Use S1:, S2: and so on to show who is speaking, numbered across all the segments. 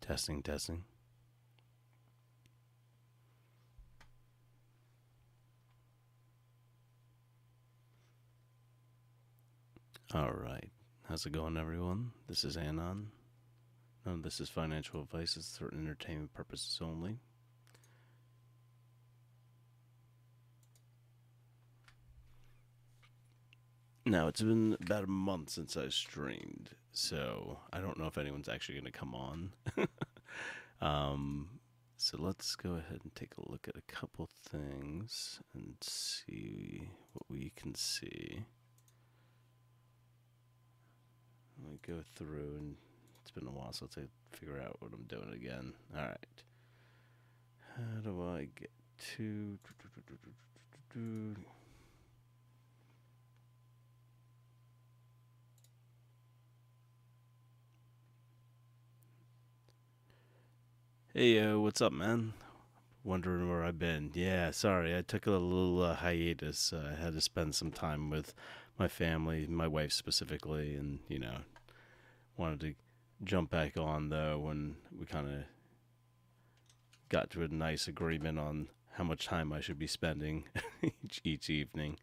S1: Testing, testing. All right. How's it going, everyone? This is Anon. None of this is financial advice. It's for entertainment purposes only. Now, it's been about a month since I streamed, so I don't know if anyone's actually going to come on. So let's go ahead and take a look at a couple things and see what we can see. Let me go through, and it's been a while, so let's figure out what I'm doing again. All right. How do I get to... Hey, yo, what's up, man? Wondering where I've been. Yeah, sorry, I took a little hiatus. I had to spend some time with my family, my wife specifically, and, wanted to jump back on, though, when we kind of got to a nice agreement on how much time I should be spending each evening.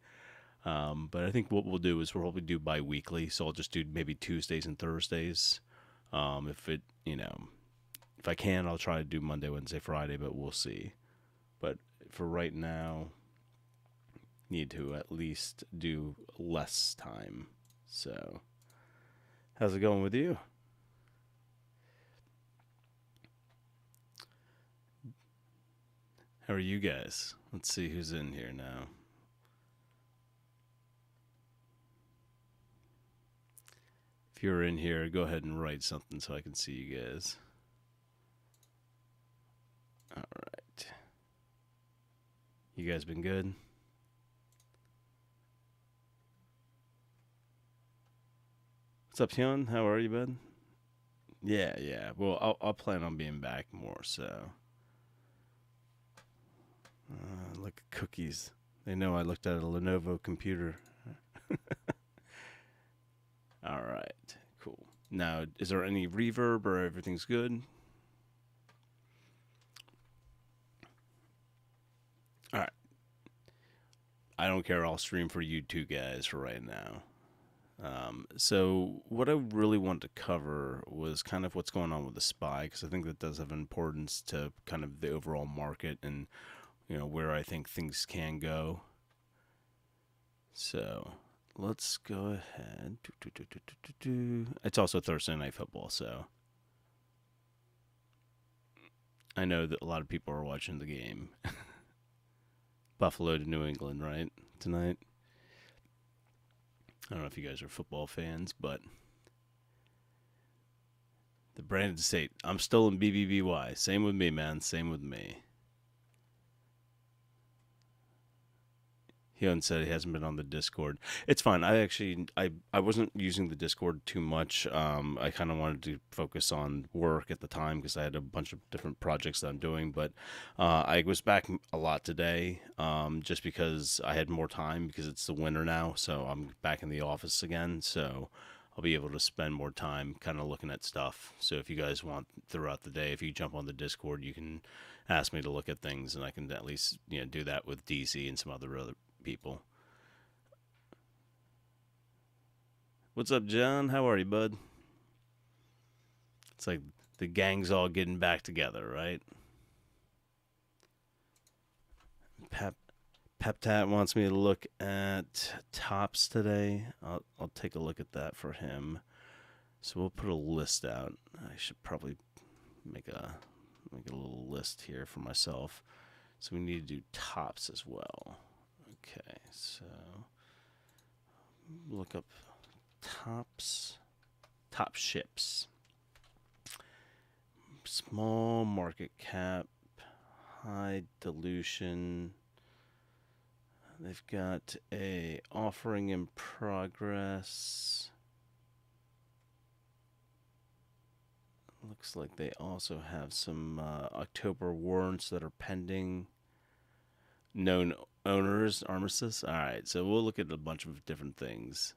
S1: But I think what we'll do is we'll probably do bi-weekly, so I'll just do maybe Tuesdays and Thursdays. If I can, I'll try to do Monday, Wednesday, Friday, but we'll see. But for right now, need to at least do less time. So, how's it going with you? How are you guys? Let's see who's in here now. If you're in here, go ahead and write something so I can see you guys. All right. You guys been good? What's up, Hyun? How are you, bud? Yeah. Well, I'll plan on being back more, so. Look at cookies. They know I looked at a Lenovo computer. All right, cool. Now, is there any reverb or everything's good? All right. I don't care. I'll stream for you two guys for right now. So what I really wanted to cover was kind of what's going on with the SPY, because I think that does have importance to kind of the overall market and, where I think things can go. So let's go ahead. It's also Thursday Night Football, so I know that a lot of people are watching the game. Buffalo to New England, right, tonight? I don't know if you guys are football fans, but the Brandon State. I'm still in BBBY. Same with me, man. Same with me. Hyun said he hasn't been on the Discord. It's fine. I wasn't using the Discord too much. I kind of wanted to focus on work at the time because I had a bunch of different projects that I'm doing. But I was back a lot today just because I had more time because it's the winter now. So I'm back in the office again. So I'll be able to spend more time kind of looking at stuff. So if you guys want throughout the day, if you jump on the Discord, you can ask me to look at things, and I can at least do that with DC and some other people. What's up, John? How are you, bud? It's like the gang's all getting back together, right? Peptat wants me to look at tops today. I'll take a look at that for him. So we'll put a list out. I should probably make a little list here for myself. So we need to do tops as well. Okay, so look up tops, top ships, small market cap, high dilution. They've got a offering in progress. Looks like they also have some October warrants that are pending. Known owners, armistice. All right, so we'll look at a bunch of different things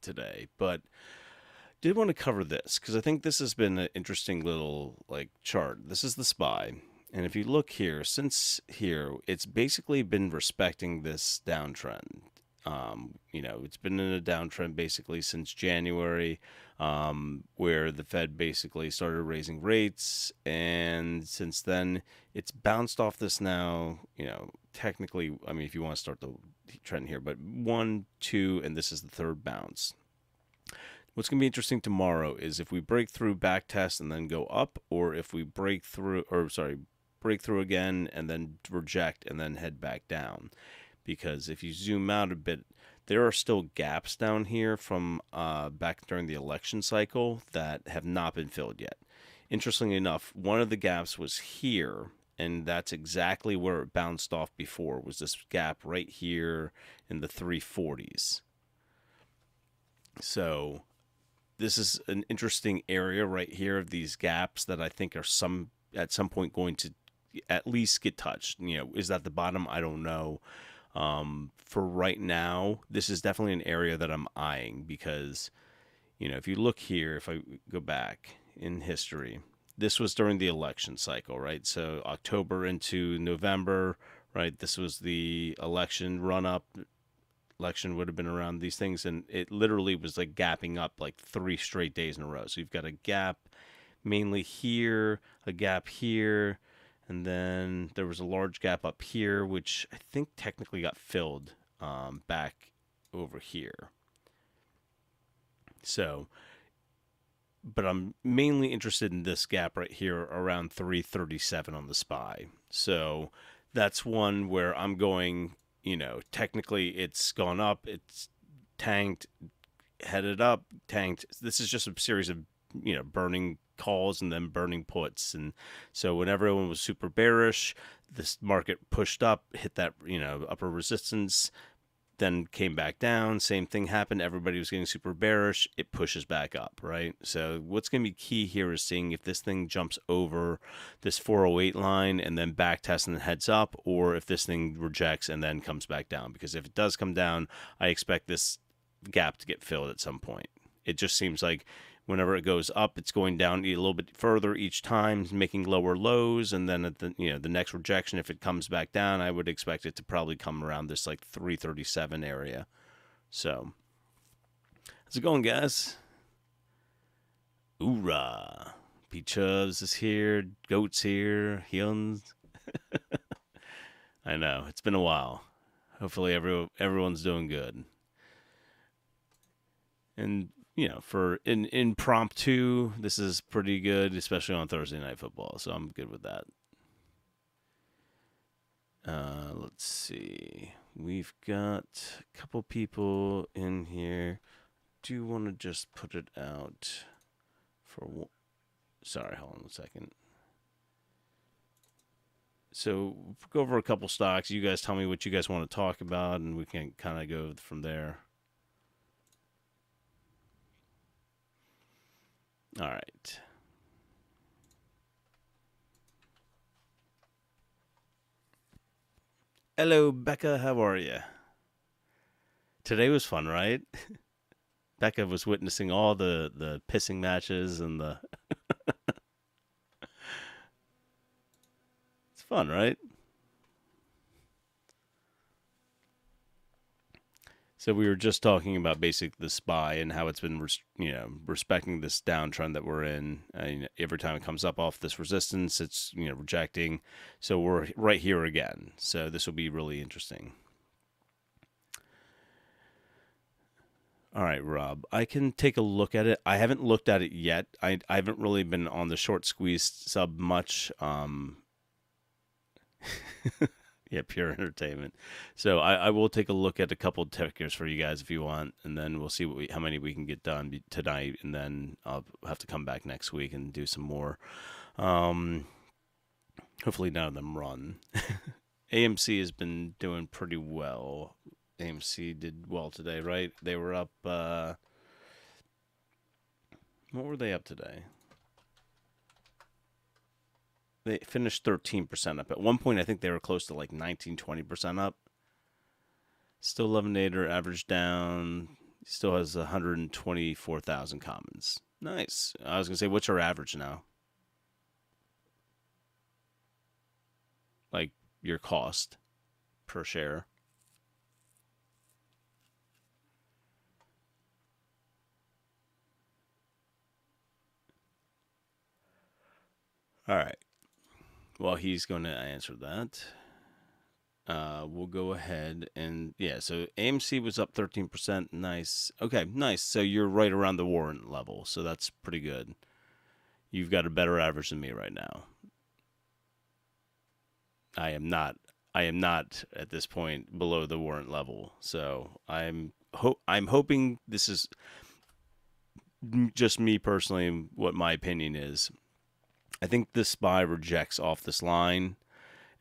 S1: today. But Did want to cover this because I think this has been an interesting little like chart. This is the SPY, and if you look here, since here, it's basically been respecting this downtrend. It's been in a downtrend basically since January, where the Fed basically started raising rates, and since then it's bounced off this now. Technically, I mean, if you want to start the trend here, but 1, 2, and this is the third bounce. What's going to be interesting tomorrow is if we break through back test and then go up, or if we break through again and then reject and then head back down. Because if you zoom out a bit, there are still gaps down here from back during the election cycle that have not been filled yet. Interestingly enough, one of the gaps was here, and that's exactly where it bounced off before, was this gap right here in the 340s. So this is an interesting area right here of these gaps that I think are at some point going to at least get touched. Is that the bottom? I don't know. For right now, this is definitely an area that I'm eyeing because, if you look here, if I go back in history, this was during the election cycle, right? So October into November, right? This was the election run-up. Election would have been around these things, and it literally was like gapping up like 3 straight days in a row. So you've got a gap mainly here, a gap here, and then there was a large gap up here, which I think technically got filled back over here. So, but I'm mainly interested in this gap right here around 337 on the SPY. So that's one where I'm going, technically it's gone up, it's tanked, headed up, tanked. This is just a series of, burning calls and then burning puts. And so when everyone was super bearish, this market pushed up, hit that, upper resistance, then came back down. Same thing happened. Everybody was getting super bearish. It pushes back up, right? So what's going to be key here is seeing if this thing jumps over this 408 line and then back tests and heads up, or if this thing rejects and then comes back down. Because if it does come down, I expect this gap to get filled at some point. It just seems like whenever it goes up, it's going down a little bit further each time, making lower lows, and then at the the next rejection, if it comes back down, I would expect it to probably come around this like 337 area. So, how's it going, guys? Hoorah! P-Chubs is here, Goat's here, Hyun's. I know, it's been a while. Hopefully everyone's doing good. And for impromptu, this is pretty good, especially on Thursday Night Football. So I'm good with that. Let's see. We've got a couple people in here. Do you want to just put it out for... Sorry, hold on a second. So go over a couple stocks. You guys tell me what you guys want to talk about, and we can kind of go from there. All right. Hello, Becca. How are you? Today was fun, right? Becca was witnessing all the pissing matches and the... It's fun, right? So we were just talking about basically the SPY and how it's been, respecting this downtrend that we're in. Every time it comes up off this resistance, it's, rejecting. So we're right here again. So this will be really interesting. All right, Rob, I can take a look at it. I haven't looked at it yet. I haven't really been on the short squeeze sub much. Yeah, pure entertainment. So I will take a look at a couple of tickers for you guys if you want, and then we'll see how many we can get done tonight, and then I'll have to come back next week and do some more. Hopefully none of them run. AMC has been doing pretty well. AMC did well today, right? They were up... what were they up today? They finished 13% up. At one point, I think they were close to like 19, 20% up. Still 11 nader, average down. Still has 124,000 commons. Nice. I was gonna say, what's your average now? Like your cost per share. All right. Well, he's going to answer that. We'll go ahead and yeah. So AMC was up 13%. Nice. Okay, nice. So you're right around the warrant level. So that's pretty good. You've got a better average than me right now. I am not. I am not at this point below the warrant level. So I'm hoping this is just me personally. What my opinion is, I think this SPY rejects off this line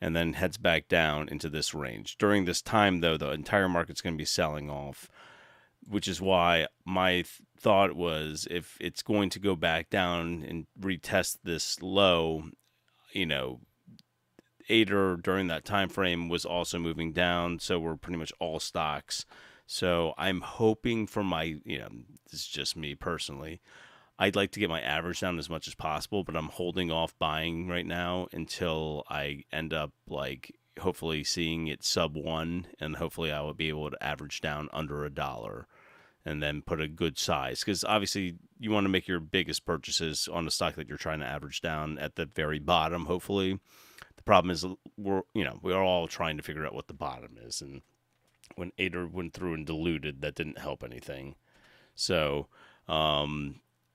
S1: and then heads back down into this range. During this time, though, the entire market's going to be selling off, which is why my thought was if it's going to go back down and retest this low, you know, ATER during that time frame was also moving down, so we're pretty much all stocks. So I'm hoping for my, this is just me personally, I'd like to get my average down as much as possible, but I'm holding off buying right now until I end up like hopefully seeing it sub 1, and hopefully I will be able to average down under $1 and then put a good size, because obviously you want to make your biggest purchases on the stock that you're trying to average down at the very bottom, hopefully. The problem is we're all trying to figure out what the bottom is, and when ATER went through and diluted, that didn't help anything. So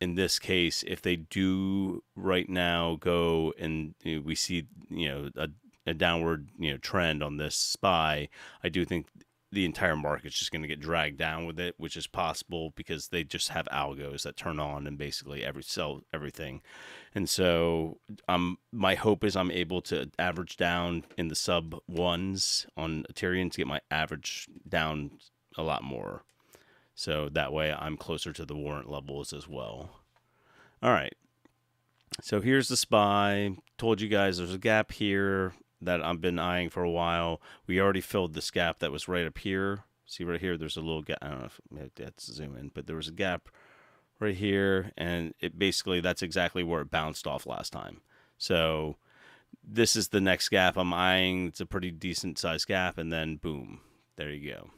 S1: in this case, if they do right now go and we see a downward trend on this SPY, I do think the entire market's just going to get dragged down with it, which is possible because they just have algos that turn on and basically sell everything. And so my hope is I'm able to average down in the sub 1s on Ethereum to get my average down a lot more. So that way I'm closer to the warrant levels as well. All right. So here's the SPY. Told you guys there's a gap here that I've been eyeing for a while. We already filled this gap that was right up here. See right here, there's a little gap. I don't know if that's zoom in, but there was a gap right here, and it basically, that's exactly where it bounced off last time. So this is the next gap I'm eyeing. It's a pretty decent sized gap, and then boom, there you go.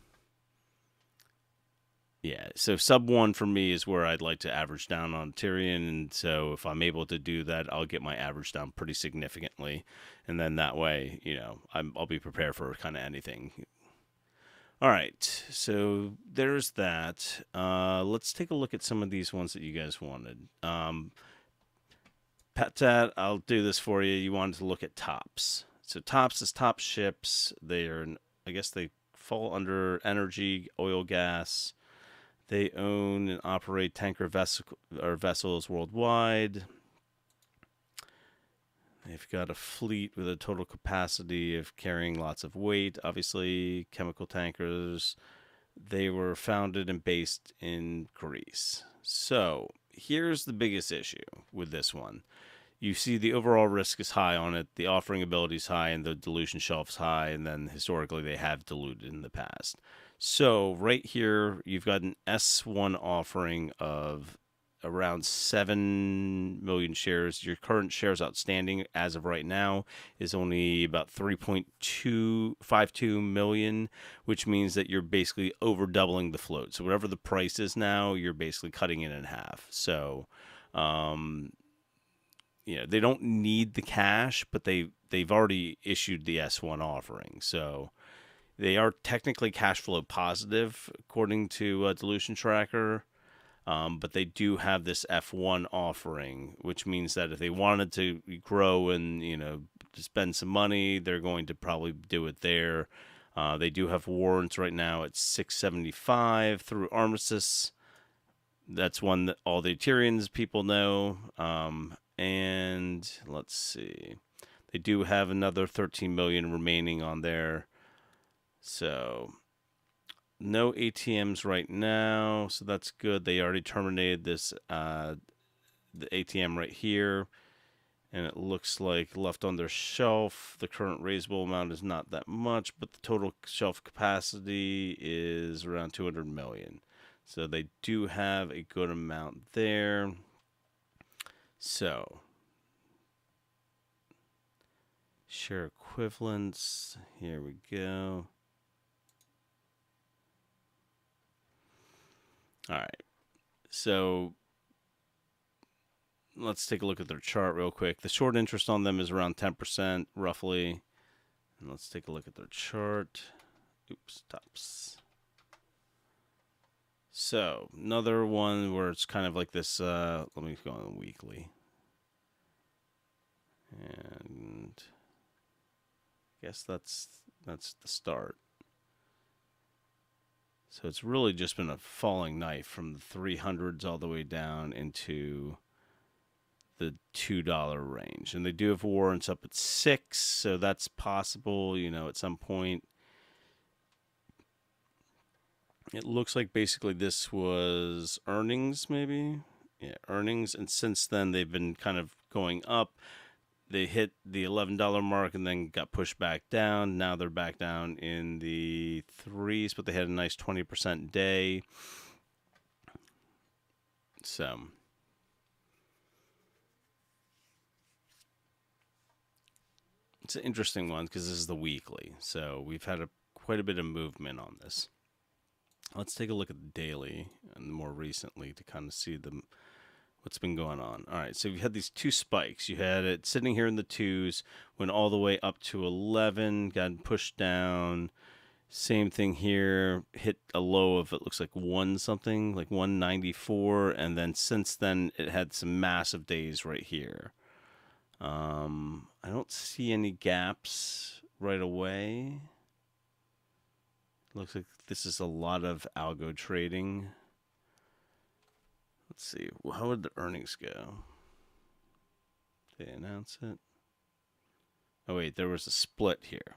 S1: Yeah, so sub 1 for me is where I'd like to average down on Ethereum, and so if I'm able to do that, I'll get my average down pretty significantly, and then that way, I'll be prepared for kind of anything. All right, so there's that. Let's take a look at some of these ones that you guys wanted. Petat, I'll do this for you. You wanted to look at TOPS. So TOPS is top ships. I guess they fall under energy, oil, gas. They own and operate tanker vessels worldwide. They've got a fleet with a total capacity of carrying lots of weight, obviously, chemical tankers. They were founded and based in Greece. So here's the biggest issue with this one. You see the overall risk is high on it, the offering ability is high, and the dilution shelf is high, and then historically they have diluted in the past. So right here, you've got an S1 offering of around 7 million shares. Your current shares outstanding as of right now is only about 3.252 million, which means that you're basically over doubling the float. So whatever the price is now, you're basically cutting it in half. So, they don't need the cash, but they've already issued the S1 offering. So they are technically cash flow positive, according to Dilution Tracker, but they do have this F1 offering, which means that if they wanted to grow and to spend some money, they're going to probably do it there. They do have warrants right now at 675 through Armistice. That's one that all the Ethereans people know. And let's see, they do have another 13 million remaining on there. So no ATMs right now, so that's good. They already terminated this the ATM right here, and it looks like left on their shelf, the current raisable amount is not that much, but the total shelf capacity is around 200 million. So they do have a good amount there. So share equivalents. Here we go. All right. So let's take a look at their chart real quick. The short interest on them is around 10% roughly. And let's take a look at their chart. Oops, tops. So another one where it's kind of like this. Let me go on weekly. And I guess that's the start. So it's really just been a falling knife from the 300s all the way down into the $2 range. And they do have warrants up at 6, so that's possible, at some point. It looks like basically this was earnings, maybe? Yeah, earnings. And since then, they've been kind of going up. They hit the $11 mark and then got pushed back down. Now they're back down in the 3s, but they had a nice 20% day. So it's an interesting one because this is the weekly. So we've had quite a bit of movement on this. Let's take a look at the daily and more recently to kind of see what's been going on. All right, so we had these two spikes. You had it sitting here in the 2s, went all the way up to 11, got pushed down. Same thing here, hit a low of, it looks like 1 something, like 194, and then since then it had some massive days right here. I don't see any gaps right away. Looks like this is a lot of algo trading. Let's see. How would the earnings go? Did they announce it? Oh, wait. There was a split here.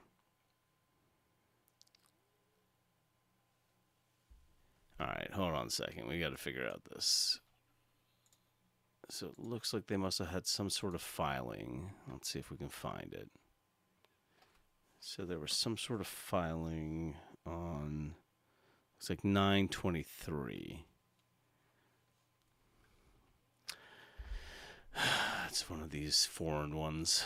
S1: All right. Hold on a second. We got to figure out this. So it looks like they must have had some sort of filing. Let's see if we can find it. So there was some sort of filing on, looks like 9/23. It's one of these foreign ones.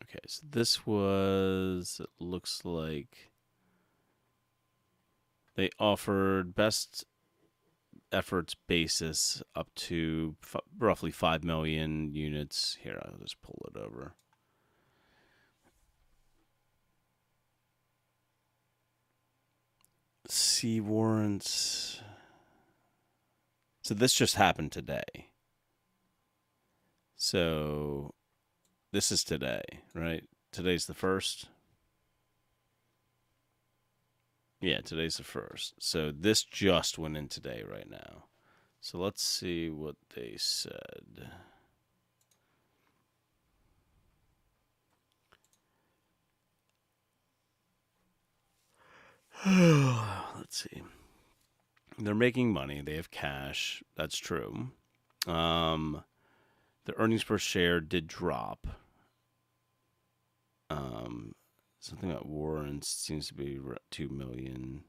S1: Okay, so this was, it looks like they offered best efforts basis up to roughly 5 million units. Here, I'll just pull it over. C warrants. So this just happened today. So this is today, right? Today's the 1st. Yeah, today's the 1st. So this just went in today right now. So let's see what they said. Let's see. They're making money. They have cash. That's true. The earnings per share did drop. Something about warrants seems to be 2 million.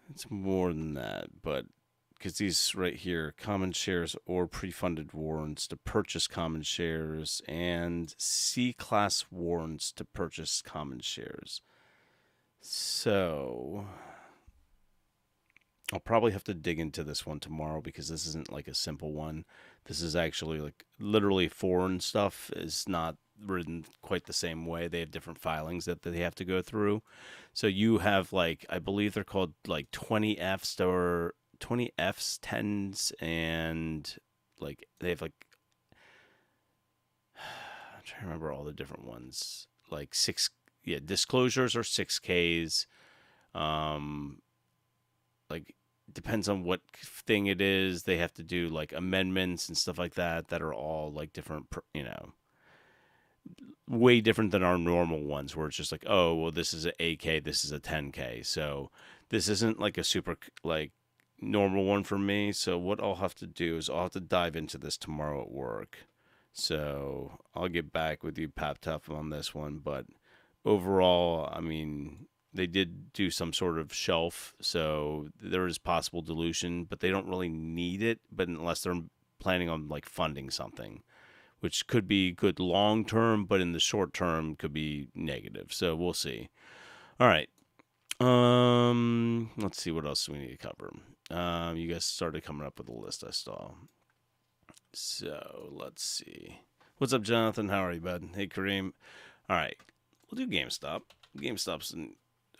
S1: It's more than that, but because these right here, common shares or pre-funded warrants to purchase common shares and C-class warrants to purchase common shares. So I'll probably have to dig into this one tomorrow because this isn't like a simple one. This is actually like literally foreign stuff is not written quite the same way. They have different filings that they have to go through. So you have like, I believe they're called like 20 Fs or 20 Fs, 10s, and like they have like, I'm trying to remember all the different ones. Like disclosures are 6Ks. Like depends on what thing it is. They have to do like amendments and stuff like that are all like different, way different than our normal ones where it's just like, oh, well, this is an 8K, this is a 10K. So this isn't like a super like normal one for me. So what I'll have to do is I'll have to dive into this tomorrow at work. So I'll get back with you, Pap Tough, on this one. But overall, I mean, they did do some sort of shelf, so there is possible dilution, but they don't really need it. But unless they're planning on like funding something, which could be good long term, but in the short term could be negative. So we'll see. All right. Let's see what else we need to cover. You guys started coming up with a list I saw. So let's see. What's up, Jonathan? How are you, bud? Hey, Kareem. All right, we'll do GameStop.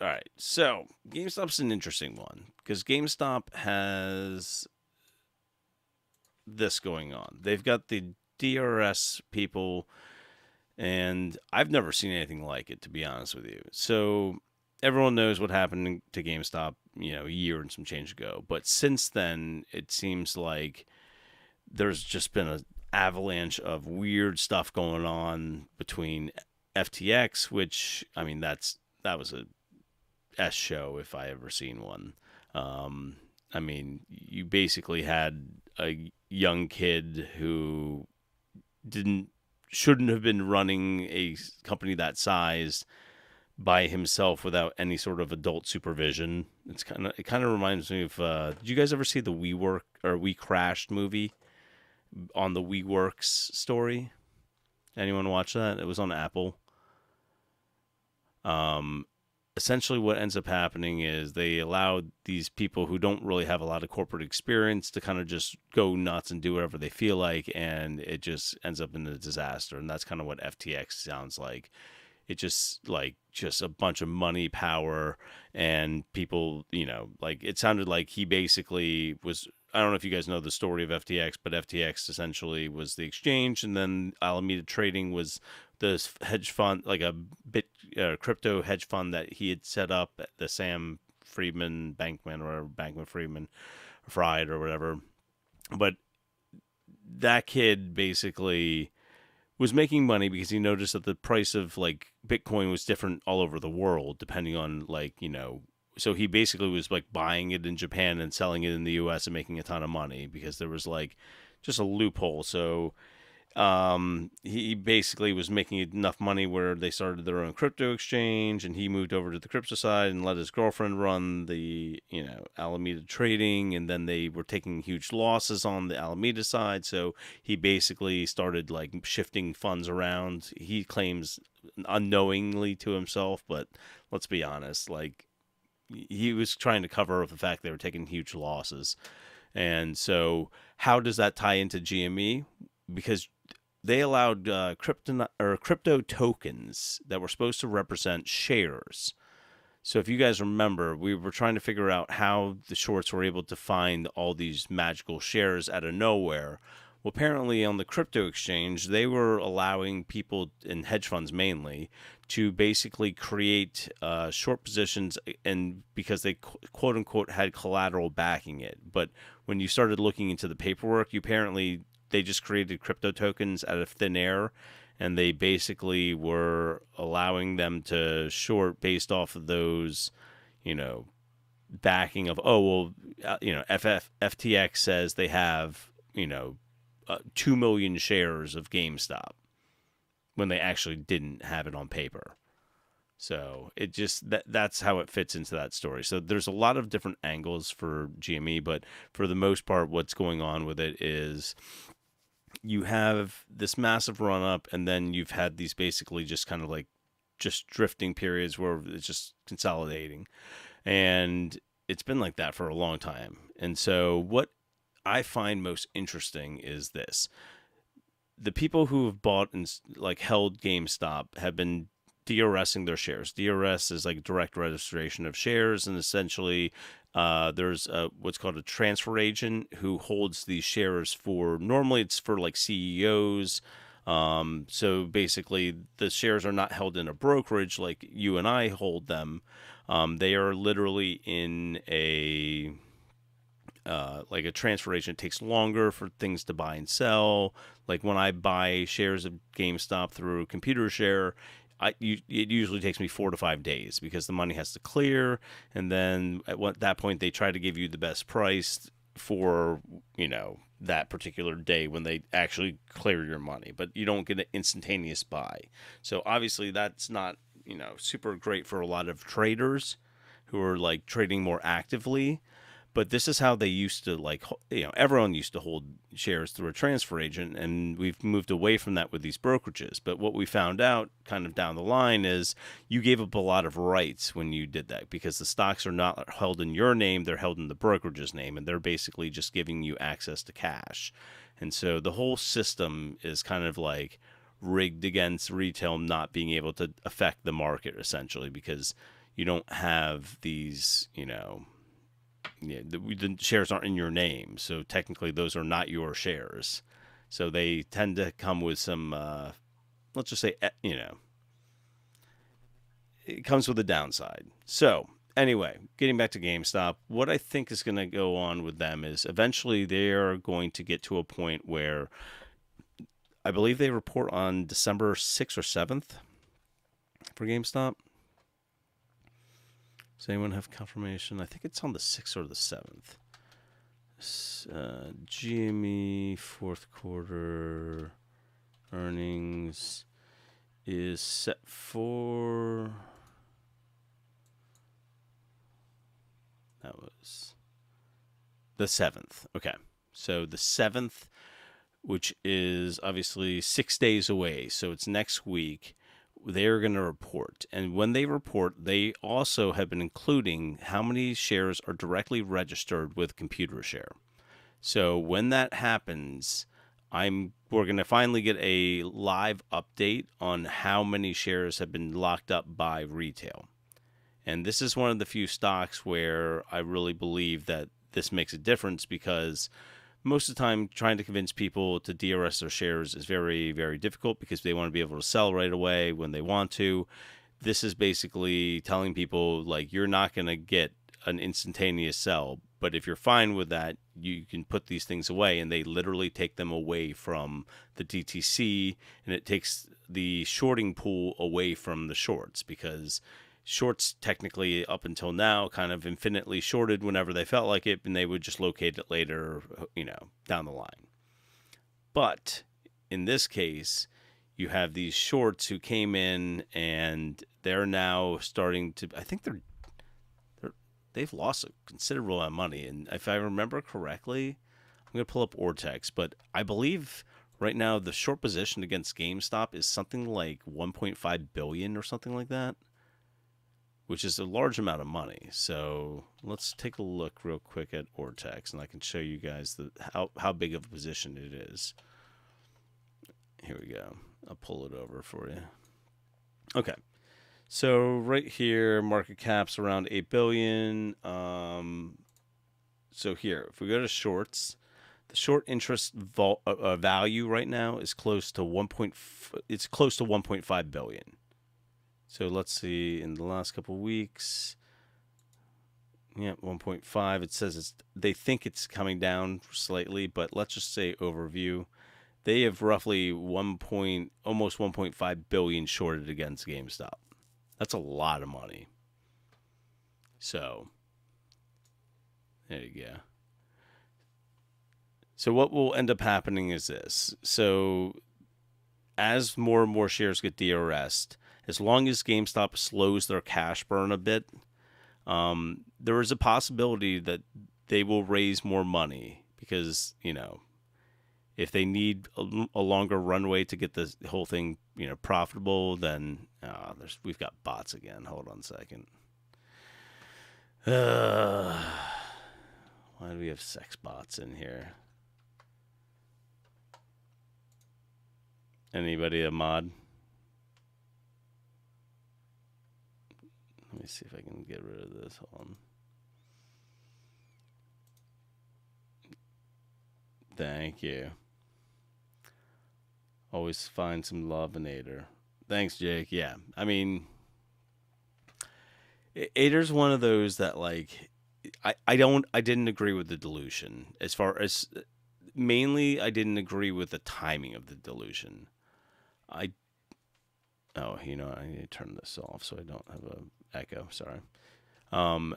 S1: All right. So GameStop's an interesting one because GameStop has this going on. They've got the DRS people, and I've never seen anything like it, to be honest with you. So everyone knows what happened to GameStop, a year and some change ago. But since then, it seems like there's just been an avalanche of weird stuff going on between FTX, which, I mean, that was a S show if I ever seen one. I mean, you basically had a young kid who shouldn't have been running a company that size by himself without any sort of adult supervision. It kind of reminds me of. Did you guys ever see the We Crashed movie on the WeWorks story? Anyone watch that? It was on Apple. Essentially what ends up happening is they allow these people who don't really have a lot of corporate experience to kind of just go nuts and do whatever they feel like, and it just ends up in a disaster. And that's kind of what FTX sounds like. It just a bunch of money, power, and people, it sounded like he basically was. I don't know if you guys know the story of FTX, but FTX essentially was the exchange, and then Alameda Trading was this hedge fund, like a crypto hedge fund that he had set up, the Sam Bankman Fried or whatever. But that kid basically was making money because he noticed that the price of like Bitcoin was different all over the world, depending on so he basically was like buying it in Japan and selling it in the US and making a ton of money because there was like just a loophole. So he basically was making enough money where they started their own crypto exchange, and he moved over to the crypto side and let his girlfriend run the, Alameda Trading, and then they were taking huge losses on the Alameda side. So he basically started like shifting funds around. He claims unknowingly to himself, but let's be honest, like he was trying to cover up the fact they were taking huge losses. And so how does that tie into GME? Because they allowed crypto tokens that were supposed to represent shares. So if you guys remember, we were trying to figure out how the shorts were able to find all these magical shares out of nowhere. Well, apparently on the crypto exchange, they were allowing people in hedge funds mainly to basically create short positions, and because they quote unquote had collateral backing it. But when you started looking into the paperwork, they just created crypto tokens out of thin air, and they basically were allowing them to short based off of those, backing of, FTX says they have, 2 million shares of GameStop when they actually didn't have it on paper. So it just that's how it fits into that story. So there's a lot of different angles for GME, but for the most part, what's going on with it is you have this massive run up, and then you've had these basically just kind of like just drifting periods where it's just consolidating. And it's been like that for a long time. And so what I find most interesting is this. The people who have bought and held GameStop have been DRSing their shares. DRS is like direct registration of shares, and essentially there's what's called a transfer agent who holds these shares normally it's for like CEOs. So basically the shares are not held in a brokerage like you and I hold them. They are literally in a transfer agent. It takes longer for things to buy and sell. Like when I buy shares of GameStop through Computer Share, it usually takes me 4 to 5 days because the money has to clear, and then at that point they try to give you the best price for that particular day when they actually clear your money, but you don't get an instantaneous buy. So obviously that's not super great for a lot of traders who are like trading more actively. But this is how they used to, like, everyone used to hold shares through a transfer agent, and we've moved away from that with these brokerages. But what we found out kind of down the line is you gave up a lot of rights when you did that, because the stocks are not held in your name, they're held in the brokerage's name, and they're basically just giving you access to cash. And so the whole system is kind of like rigged against retail not being able to affect the market, essentially, because you don't have these, the shares aren't in your name, so technically those are not your shares. So they tend to come with some, let's just say, it comes with a downside. So anyway, getting back to GameStop, what I think is going to go on with them is eventually they are going to get to a point where I believe they report on December 6th or 7th for GameStop. Does anyone have confirmation? I think it's on the 6th or the 7th. GME fourth quarter earnings is set for... That was the 7th. Okay. So the 7th, which is obviously 6 days away. So it's next week. They're going to report. And when they report, they also have been including how many shares are directly registered with ComputerShare. So when that happens, we're going to finally get a live update on how many shares have been locked up by retail. And this is one of the few stocks where I really believe that this makes a difference, because most of the time trying to convince people to DRS their shares is very, very difficult because they want to be able to sell right away when they want to. This is basically telling people, like, you're not going to get an instantaneous sell, but if you're fine with that, you can put these things away, and they literally take them away from the DTC, and it takes the shorting pool away from the shorts, because shorts technically up until now kind of infinitely shorted whenever they felt like it, and they would just locate it later, down the line. But in this case, you have these shorts who came in, and they're now starting to, I think they've lost a considerable amount of money. And if I remember correctly, I'm going to pull up Ortex, but I believe right now the short position against GameStop is something like 1.5 billion or something like that, which is a large amount of money. So let's take a look real quick at Ortex, and I can show you guys how big of a position it is. Here we go. I'll pull it over for you. Okay. So right here, market cap's around 8 billion. So here, if we go to shorts, the short interest value right now is close to 1.5 billion. So let's see, in the last couple of weeks, 1.5. It says they think it's coming down slightly, but let's just say overview. They have roughly almost 1.5 billion shorted against GameStop. That's a lot of money. So there you go. So what will end up happening is this. So as more and more shares get DRS'd, as long as GameStop slows their cash burn a bit, there is a possibility that they will raise more money, because, if they need a longer runway to get this whole thing, profitable, then we've got bots again. Hold on a second. Why do we have sex bots in here? Anybody a mod? Let me see if I can get rid of this. Hold on. Thank you. Always find some love in ATER. Thanks, Jake. Yeah, I mean, ATER's one of those that, like, I didn't agree with the dilution. As far as, mainly, I didn't agree with the timing of the dilution. Oh, I need to turn this off so I don't have a echo. Sorry. Um,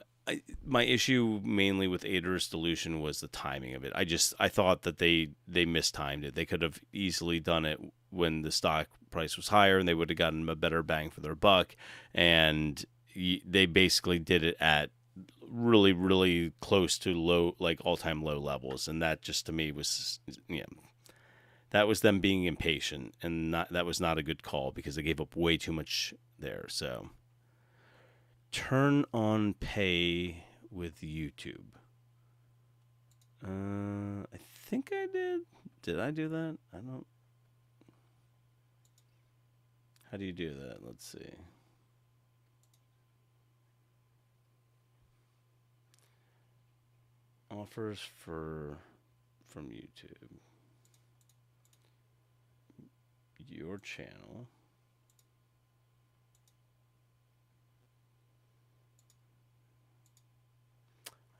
S1: my issue mainly with ATER's dilution was the timing of it. I thought that they mistimed it. They could have easily done it when the stock price was higher, and they would have gotten a better bang for their buck. And they basically did it at really, really close to low, like all-time low levels, and that just to me was, that was them being impatient, and that was not a good call because they gave up way too much there. So turn on pay with YouTube. I think I did. Did I do that? I don't. How do you do that? Let's see. Offers from YouTube. Your channel.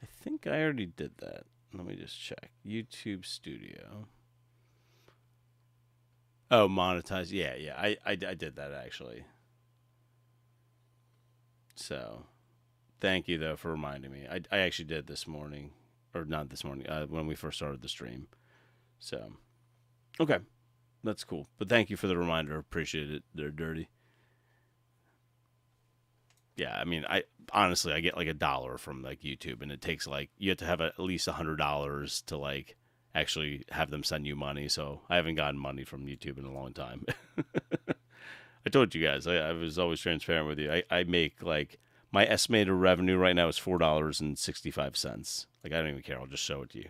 S1: I think I already did that. Let me just check. YouTube Studio. Oh, monetize. Yeah. I did that actually. So, thank you though for reminding me. I actually did this morning, or not this morning, when we first started the stream. So, okay, that's cool. But thank you for the reminder. Appreciate it. They're dirty. Yeah, I mean, I honestly I get like $1 from like YouTube, and it takes like you have to have at least $100 to like actually have them send you money. So I haven't gotten money from YouTube in a long time. I told you guys I was always transparent with you. I make like my estimated revenue right now is $4.65. Like I don't even care. I'll just show it to you.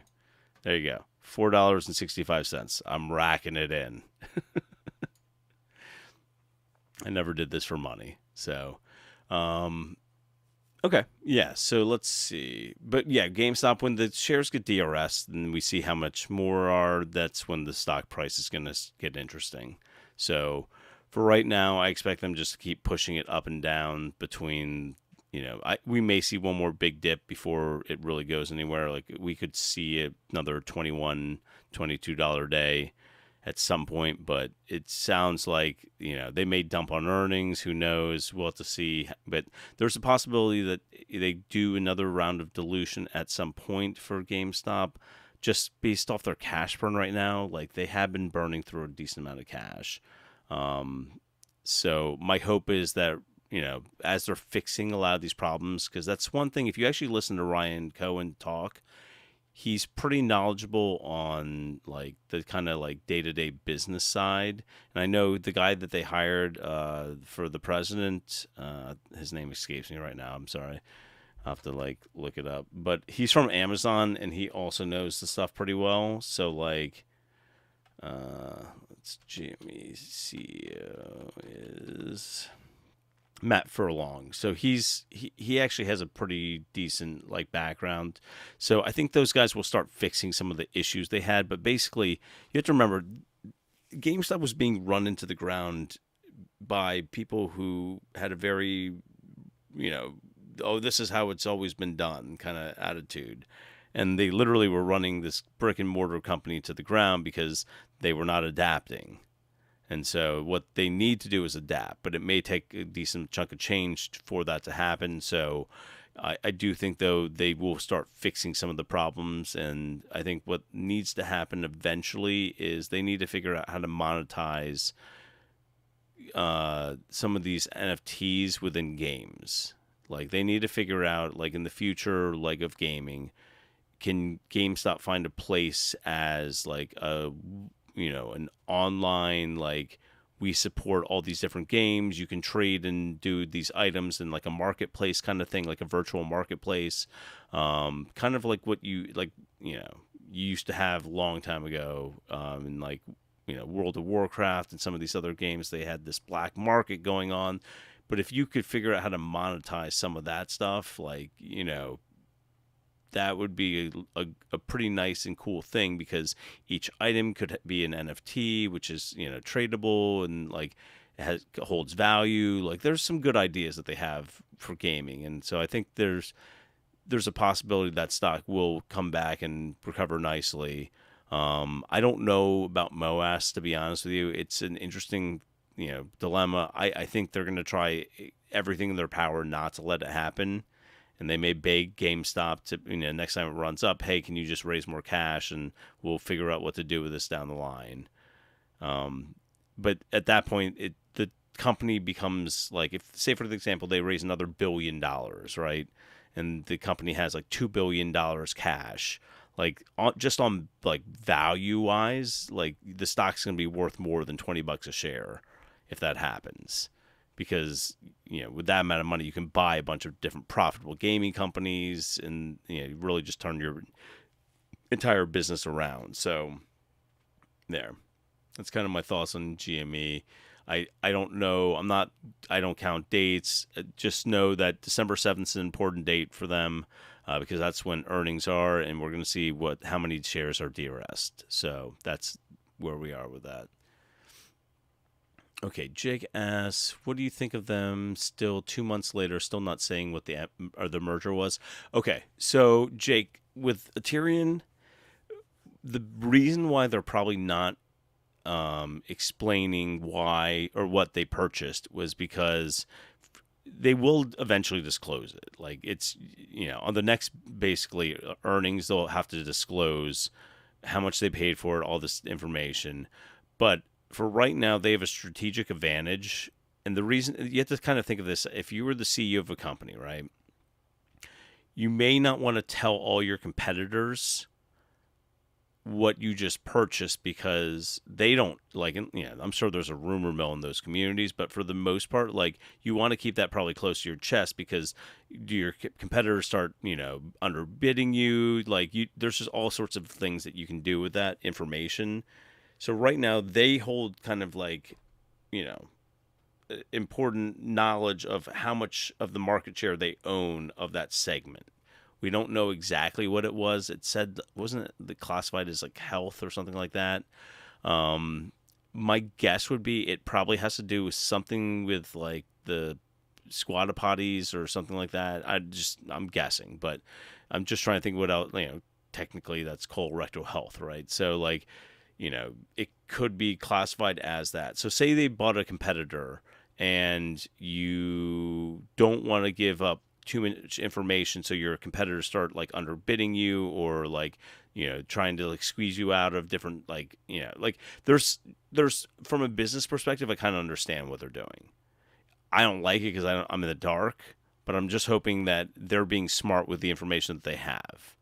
S1: There you go. $4.65. I'm racking it in. I never did this for money. So okay. Yeah. So let's see. But yeah, GameStop, when the shares get DRS, then we see how much more are. That's when the stock price is going to get interesting. So for right now, I expect them just to keep pushing it up and down between, we may see one more big dip before it really goes anywhere. Like we could see another $21, $22 day at some point, but it sounds like, they may dump on earnings. Who knows? We'll have to see. But there's a possibility that they do another round of dilution at some point for GameStop, just based off their cash burn right now. Like they have been burning through a decent amount of cash. So my hope is that, as they're fixing a lot of these problems, because that's one thing, if you actually listen to Ryan Cohen talk, he's pretty knowledgeable on like the kind of like day-to-day business side. And I know the guy that they hired for the president, his name escapes me right now. I'm sorry. I'll have to like look it up. But he's from Amazon, and he also knows the stuff pretty well. So like, let's Jimmy CEO is Matt Furlong. So he actually has a pretty decent like background. So I think those guys will start fixing some of the issues they had. But basically, you have to remember, GameStop was being run into the ground by people who had a very, oh, this is how it's always been done kind of attitude. And they literally were running this brick and mortar company to the ground because they were not adapting. And so what they need to do is adapt, but it may take a decent chunk of change for that to happen. So I do think, though, they will start fixing some of the problems. And I think what needs to happen eventually is they need to figure out how to monetize some of these NFTs within games. Like they need to figure out, like in the future, like of gaming, can GameStop find a place as like a an online, like we support all these different games. You can trade and do these items in like a marketplace kind of thing, like a virtual marketplace, kind of like what you used to have a long time ago, in like World of Warcraft and some of these other games. They had this black market going on, but if you could figure out how to monetize some of that stuff, like that would be a pretty nice and cool thing, because each item could be an NFT, which is tradable and like holds value. Like there's some good ideas that they have for gaming, and so I think there's a possibility that stock will come back and recover nicely. I don't know about MOAS, to be honest with you. It's an interesting dilemma. I think they're going to try everything in their power not to let it happen. And they may beg GameStop to, next time it runs up, hey, can you just raise more cash and we'll figure out what to do with this down the line. But at that point, the company becomes like, if, say, for example, they raise another $1 billion, right? And the company has like $2 billion cash. Like, just on like value wise, like the stock's going to be worth more than $20 a share if that happens. Because, with that amount of money, you can buy a bunch of different profitable gaming companies and, really just turn your entire business around. So, there. That's kind of my thoughts on GME. I don't know. I don't count dates. Just know that December 7th is an important date for them because that's when earnings are, and we're going to see how many shares are de-risked. So that's where we are with that. Okay, Jake asks, what do you think of them still 2 months later, still not saying what the merger was? Okay, so Jake, with Ethereum, the reason why they're probably not explaining why or what they purchased was because they will eventually disclose it. Like, it's, on the next basically earnings, they'll have to disclose how much they paid for it, all this information. But for right now, they have a strategic advantage. And the reason, you have to kind of think of this, if you were the CEO of a company, right, you may not want to tell all your competitors what you just purchased because they don't like, I'm sure there's a rumor mill in those communities, but for the most part, like, you want to keep that probably close to your chest because do your competitors start, underbidding you? Like, there's just all sorts of things that you can do with that information. So right now they hold kind of like, important knowledge of how much of the market share they own of that segment. We don't know exactly what it was. It said, wasn't it classified as like health or something like that? My guess would be it probably has to do with something with like the squatter potties or something like that. I'm guessing, but I'm just trying to think what else, technically that's colorectal health, right? So like, it could be classified as that. So say they bought a competitor and you don't want to give up too much information, so your competitors start like underbidding you or like, trying to like squeeze you out of different, like, like there's from a business perspective, I kind of understand what they're doing. I don't like it because I'm in the dark, but I'm just hoping that they're being smart with the information that they have.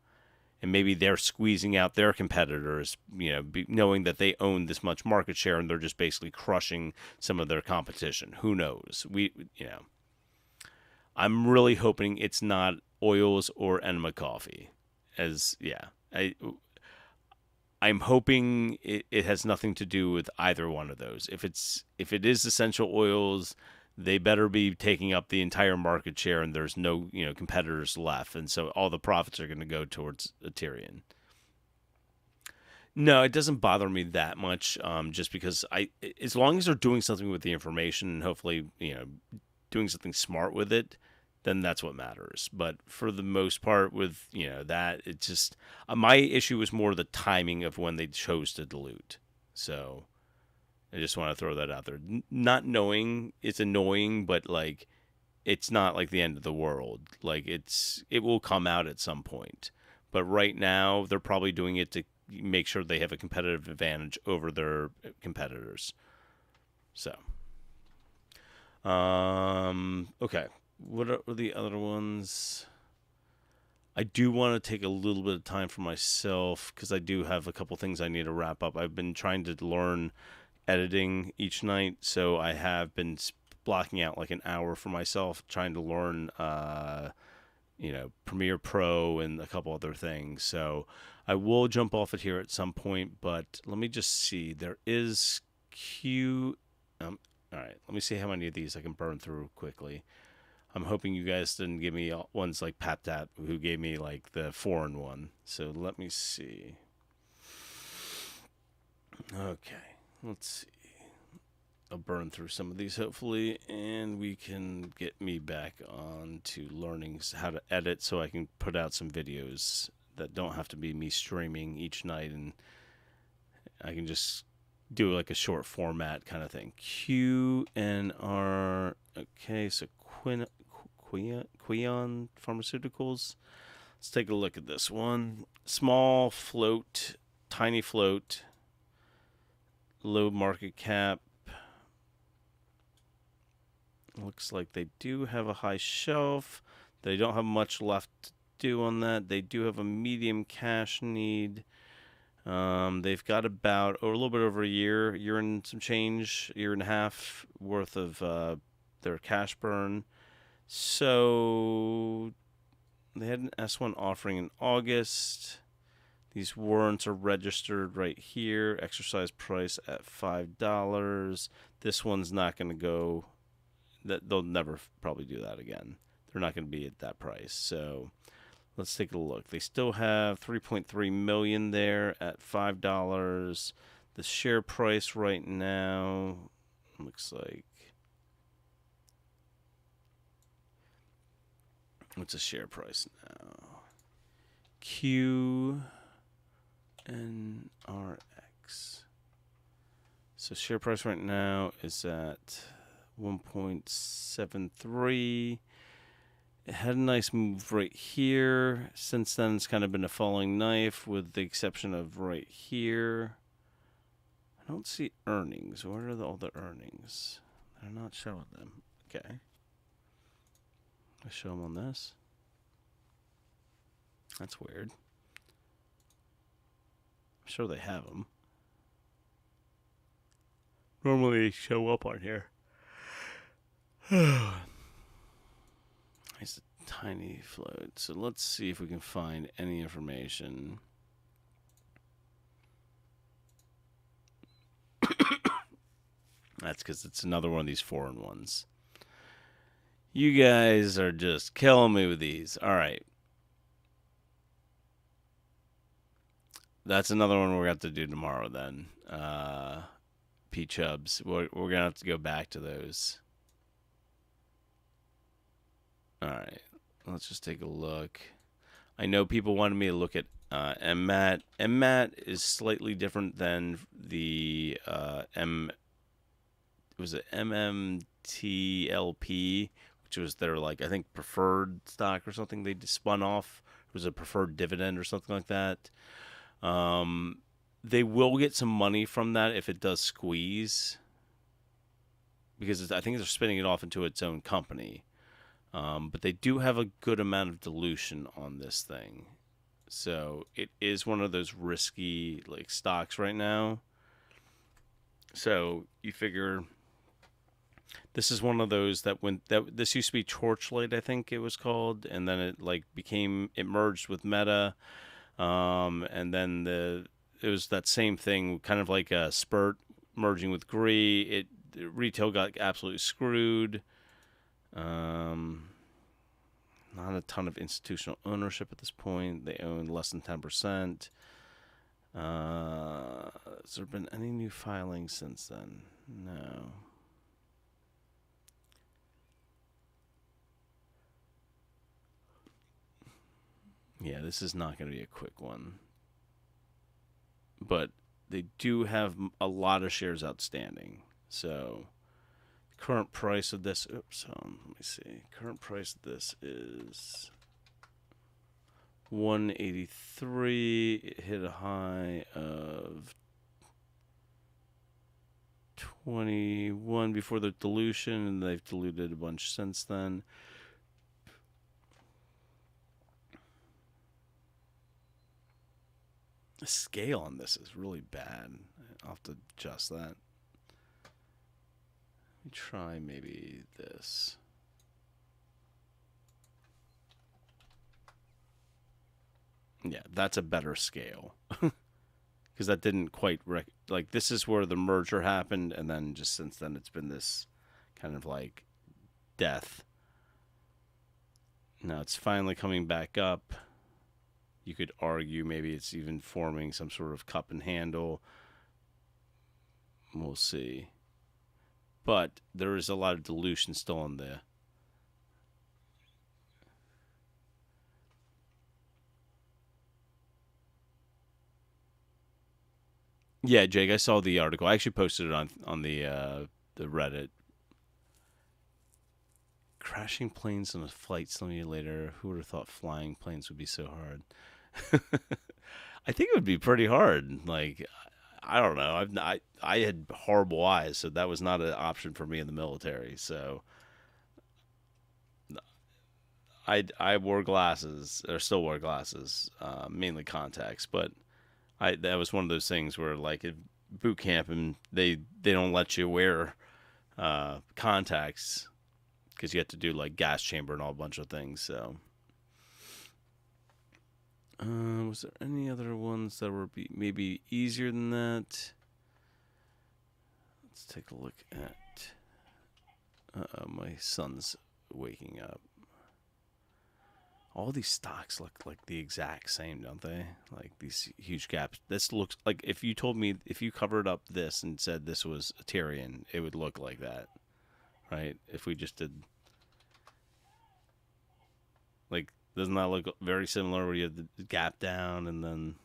S1: And maybe they're squeezing out their competitors, knowing that they own this much market share and they're just basically crushing some of their competition. Who knows? I'm really hoping it's not oils or enema coffee. I'm hoping it has nothing to do with either one of those. If it is essential oils, they better be taking up the entire market share and there's no, competitors left. And so all the profits are going to go towards Ethereum. No, it doesn't bother me that much. Just because as long as they're doing something with the information and hopefully, doing something smart with it, then that's what matters. But for the most part with, that, it's just, my issue was more the timing of when they chose to dilute. So I just want to throw that out there. Not knowing, it's annoying, but like, it's not like the end of the world. Like, it will come out at some point. But right now, they're probably doing it to make sure they have a competitive advantage over their competitors. So, okay. What are the other ones? I do want to take a little bit of time for myself because I do have a couple things I need to wrap up. I've been trying to learn editing each night, so I have been blocking out like an hour for myself trying to learn Premiere Pro and a couple other things. So I will jump off it here at some point, but let me just see. There is all right, let me see how many of these I can burn through quickly. I'm hoping you guys didn't give me ones like PapTap, who gave me like the foreign one. So let me see. Okay, let's see. I'll burn through some of these hopefully, and we can get me back on to learning how to edit so I can put out some videos that don't have to be me streaming each night, and I can just do like a short format kind of thing. QNR. Okay, so Crayon Pharmaceuticals. Let's take a look at this one. Small float, tiny float, low market cap. Looks like they do have a high shelf. They don't have much left to do on that. They do have a medium cash need. They've got about a little bit over a year and some change, year and a half worth of their cash burn. So they had an S1 offering in August. These warrants are registered right here. Exercise price at $5. This one's not going to go. That they'll never probably do that again. They're not going to be at that price. So let's take a look. They still have 3.3 million there at $5. The share price right now looks like, what's the share price now? QNRX. So share price right now is at 1.73. It had a nice move right here. Since then, it's kind of been a falling knife with the exception of right here. I don't see earnings. Where are all the earnings? They're not showing them. Okay. I show them on this. That's weird. I'm sure they have them. Normally they show up on here. It's a tiny float. So let's see if we can find any information. That's because it's another one of these foreign ones. You guys are just killing me with these. All right. That's another one we're going to have to do tomorrow then. P-Chubs. We're going to have to go back to those. All right. Let's just take a look. I know people wanted me to look at MMAT. MMAT is slightly different than the MMTLP, which was their, like, I think preferred stock or something they spun off. It was a preferred dividend or something like that. They will get some money from that if it does squeeze, because I think they're spinning it off into its own company. But they do have a good amount of dilution on this thing. So it is one of those risky, like, stocks right now. So you figure this is one of those that this used to be Torchlight, I think it was called, and then it it merged with Meta, and then it was that same thing, kind of like a Spurt merging with Gree. Retail got absolutely screwed. Not a ton of institutional ownership at this point. They own less than 10%. Has there been any new filings since then? No. Yeah, this is not going to be a quick one. But they do have a lot of shares outstanding. So current price of this, let me see. Current price of this is 183. It hit a high of 21 before the dilution, and they've diluted a bunch since then. The scale on this is really bad. I'll have to adjust that. Let me try maybe this. Yeah, that's a better scale. Because that didn't quite... this is where the merger happened, and then just since then it's been this kind of like death. Now it's finally coming back up. You could argue maybe it's even forming some sort of cup and handle. We'll see. But there is a lot of dilution still on there. Yeah, Jake, I saw the article. I actually posted it on the Reddit. Crashing planes on a flight simulator. Who would have thought flying planes would be so hard? I think it would be pretty hard. Like, I don't know. I had horrible eyes, so that was not an option for me in the military. So I wore glasses, or still wear glasses, mainly contacts. But that was one of those things where, like, at boot camp, and they don't let you wear contacts because you have to do like gas chamber and all a bunch of things. So, was there any other ones that were maybe easier than that? Let's take a look at. My son's waking up. All these stocks look like the exact same, don't they? Like these huge gaps. This looks like, if you told me, if you covered up this and said this was a Tyrion, it would look like that, right? If we just did, like, doesn't that look very similar where you have the gap down, and then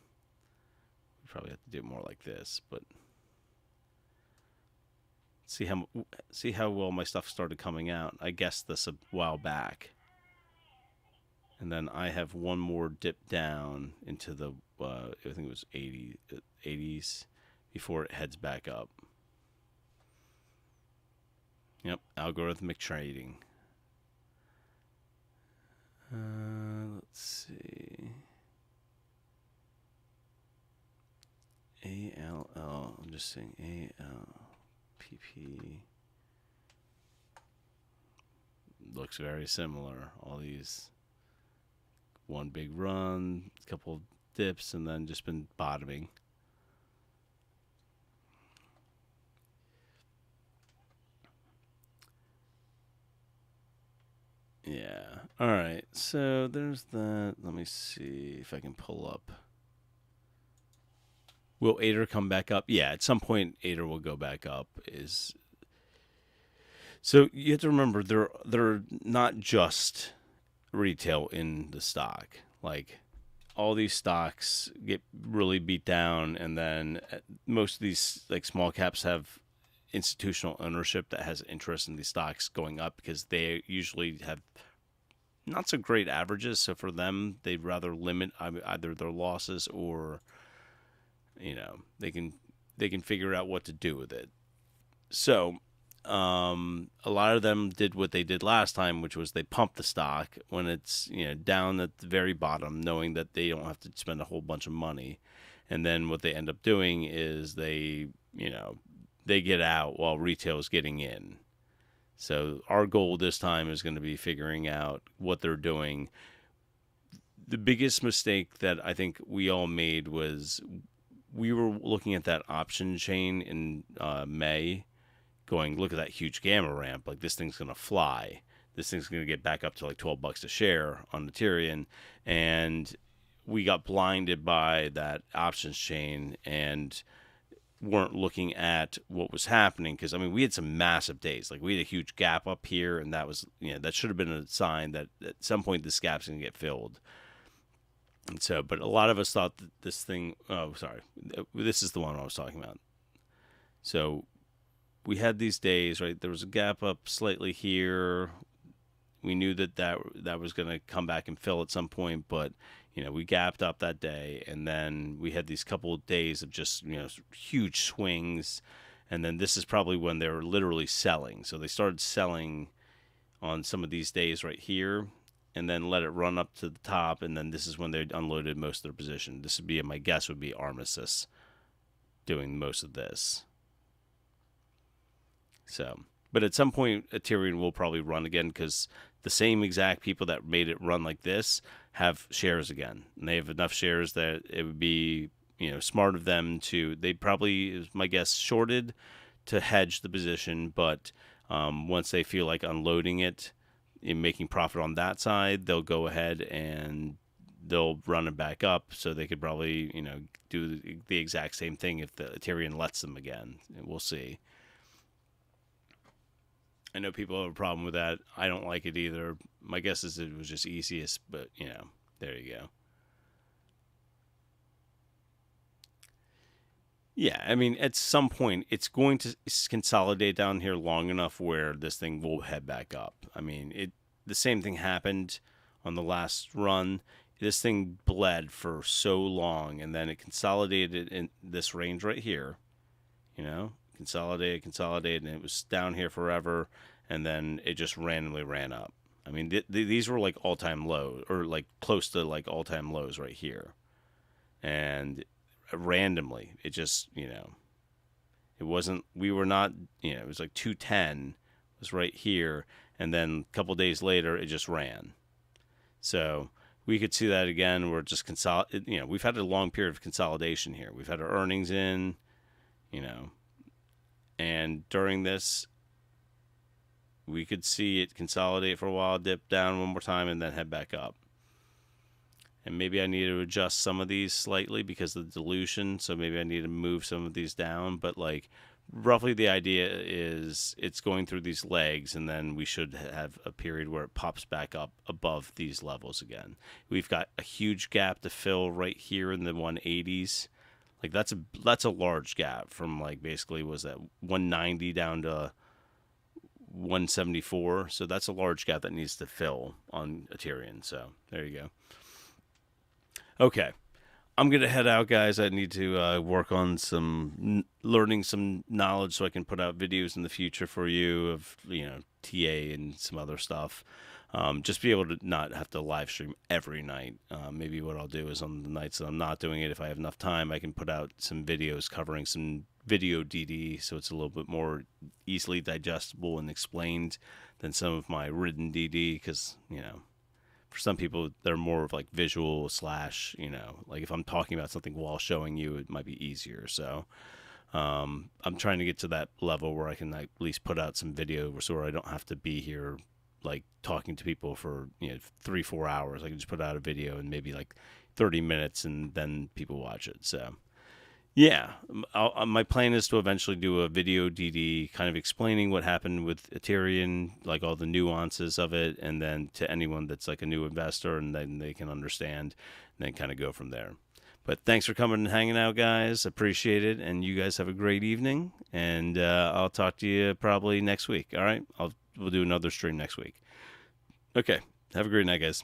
S1: we probably have to do more like this, but see how well my stuff started coming out. I guessed this a while back. And then I have one more dip down into the, I think it was 80s before it heads back up. Yep, algorithmic trading. Let's see. ALL, I'm just saying ALPP. Looks very similar. All these. One big run, a couple dips, and then just been bottoming. Yeah. All right. So there's that. Let me see if I can pull up. Will ATER come back up? Yeah, at some point ATER will go back up. So you have to remember, they're not just retail in the stock. Like, all these stocks get really beat down, and then most of these, like, small caps have institutional ownership that has interest in these stocks going up because they usually have not so great averages. So for them, they'd rather limit either their losses, or they can figure out what to do with it. So a lot of them did what they did last time, which was they pumped the stock when it's down at the very bottom, knowing that they don't have to spend a whole bunch of money. And then what they end up doing is they get out while retail is getting in. So our goal this time is going to be figuring out what they're doing. The biggest mistake that I think we all made was we were looking at that option chain in May, going, look at that huge gamma ramp. Like, this thing's going to fly. This thing's going to get back up to like $12 a share on the Tyrion. And we got blinded by that options chain and weren't looking at what was happening. Because, I mean, we had some massive days. Like, we had a huge gap up here, and that was, that should have been a sign that at some point this gap's going to get filled. And so, but a lot of us thought that this thing, this is the one I was talking about. So we had these days, right? There was a gap up slightly here. We knew that was going to come back and fill at some point, but we gapped up that day, and then we had these couple of days of just huge swings, and then this is probably when they were literally selling. So they started selling on some of these days right here, and then let it run up to the top, and then this is when they unloaded most of their position. This would be, my guess would be Armistice doing most of this. So, but at some point, Tyrion will probably run again, because the same exact people that made it run like this have shares again. And they have enough shares that it would be, smart of them to, they probably, is my guess, shorted to hedge the position. But once they feel like unloading it and making profit on that side, they'll go ahead and they'll run it back up. So they could probably, do the exact same thing if the Tyrion lets them again. We'll see. I know people have a problem with that. I don't like it either. My guess is it was just easiest, but, there you go. Yeah, I mean, at some point, it's going to consolidate down here long enough where this thing will head back up. I mean, the same thing happened on the last run. This thing bled for so long, and then it consolidated in this range right here. Consolidated, and it was down here forever, and then it just randomly ran up. I mean, these were like all-time lows, or like close to like all-time lows right here, and randomly, it just, it wasn't, we were not, it was like 210 was right here, and then a couple days later it just ran. So we could see that again. We're just we've had a long period of consolidation here. We've had our earnings in, and during this we could see it consolidate for a while, dip down one more time, and then head back up. And maybe I need to adjust some of these slightly because of the dilution. So maybe I need to move some of these down. But like roughly the idea is it's going through these legs, and then we should have a period where it pops back up above these levels again. We've got a huge gap to fill right here in the 180s. Like that's a large gap from like basically was that 190 down to 174. So that's a large gap that needs to fill on Ethereum. So there you go. Okay, I'm gonna head out, guys. I need to work on learning some knowledge so I can put out videos in the future for you of TA and some other stuff. Just be able to not have to live stream every night. Maybe what I'll do is on the nights that I'm not doing it, if I have enough time, I can put out some videos covering some video DD, so it's a little bit more easily digestible and explained than some of my written DD, because for some people, they're more of like visual / like if I'm talking about something while showing you, it might be easier. So I'm trying to get to that level where I can at least put out some video so I don't have to be here like talking to people for 3-4 hours. I can just put out a video in maybe like 30 minutes and then people watch it. So yeah, my plan is to eventually do a video DD kind of explaining what happened with Ethereum, like all the nuances of it, and then to anyone that's like a new investor, and then they can understand, and then kind of go from there. But thanks for coming and hanging out, guys. Appreciate it, and you guys have a great evening, and I'll talk to you probably next week. All right, we'll do another stream next week. Okay, have a great night, guys.